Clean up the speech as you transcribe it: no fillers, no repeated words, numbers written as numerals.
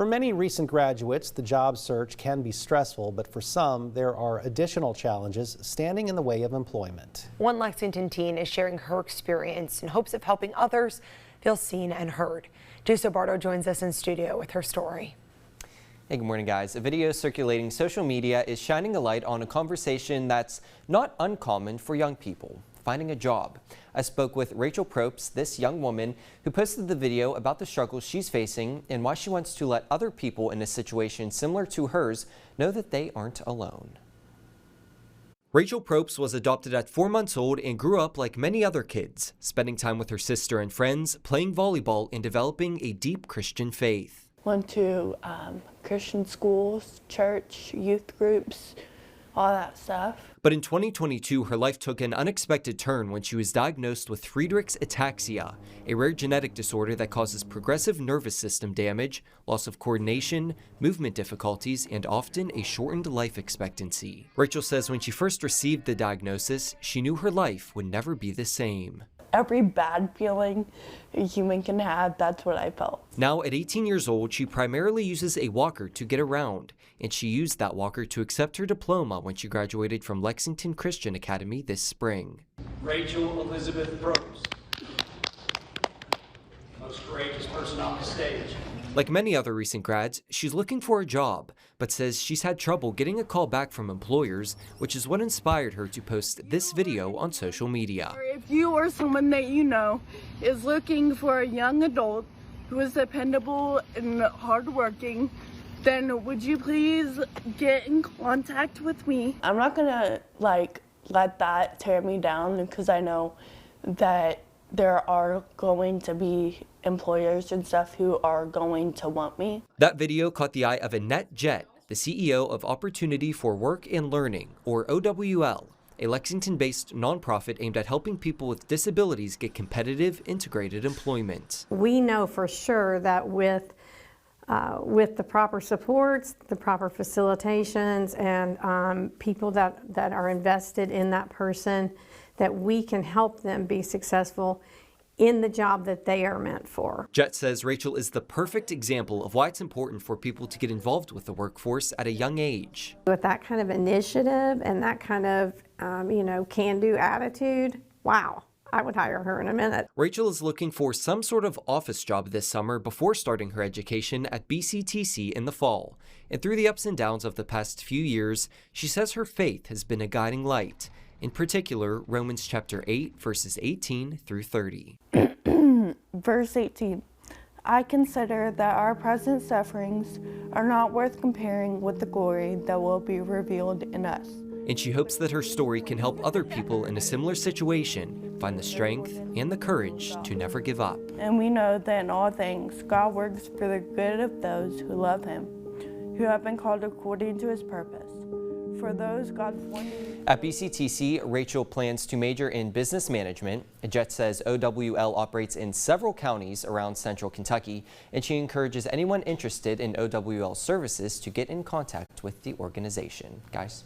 For many recent graduates, the job search can be stressful, but for some, there are additional challenges standing in the way of employment. One Lexington teen is sharing her experience in hopes of helping others feel seen and heard. Jason Bardo joins us in studio with her story. Hey, good morning, guys. A video circulating social media is shining a light on a conversation that's not uncommon for young people: finding a job. I spoke with Rachel Probst, this young woman who posted the video about the struggles she's facing and why she wants to let other people in a situation similar to hers know that they aren't alone. Rachel Probst was adopted at 4 months old and grew up like many other kids, spending time with her sister and friends, playing volleyball, and developing a deep Christian faith. Went to Christian schools, church, youth groups, all that stuff. But in 2022, her life took an unexpected turn when she was diagnosed with Friedreich's ataxia, a rare genetic disorder that causes progressive nervous system damage, loss of coordination, movement difficulties, and often a shortened life expectancy. Rachel says when she first received the diagnosis, she knew her life would never be the same. Every bad feeling a human can have, that's what I felt. Now at 18 years old, she primarily uses a walker to get around, and she used that walker to accept her diploma when she graduated from Lexington Christian Academy this spring. Rachel Elizabeth Probst, most courageous person on the stage. Like many other recent grads, she's looking for a job, but says she's had trouble getting a call back from employers, which is what inspired her to post this video on social media. If you or someone that you know is looking for a young adult who is dependable and hardworking, then would you please get in contact with me? I'm not gonna let that tear me down, because I know that there are going to be employers and stuff who are going to want me. That video caught the eye of Annette Jett, the CEO of Opportunity for Work and Learning, or OWL, a Lexington-based nonprofit aimed at helping people with disabilities get competitive, integrated employment. We know for sure that with the proper supports, the proper facilitations, and people that are invested in that person, that we can help them be successful in the job that they are meant for. Jett says Rachel is the perfect example of why it's important for people to get involved with the workforce at a young age. With that kind of initiative and that kind of, can-do attitude, wow, I would hire her in a minute. Rachel is looking for some sort of office job this summer before starting her education at BCTC in the fall. And through the ups and downs of the past few years, she says her faith has been a guiding light. In particular, Romans chapter 8, verses 18 through 30. Verse 18, I consider that our present sufferings are not worth comparing with the glory that will be revealed in us. And she hopes that her story can help other people in a similar situation find the strength and the courage to never give up. And we know that in all things, God works for the good of those who love him, who have been called according to his purpose. For those God foreknew. At BCTC, Rachel plans to major in business management. Jett says OWL operates in several counties around central Kentucky, and she encourages anyone interested in OWL services to get in contact with the organization. Guys.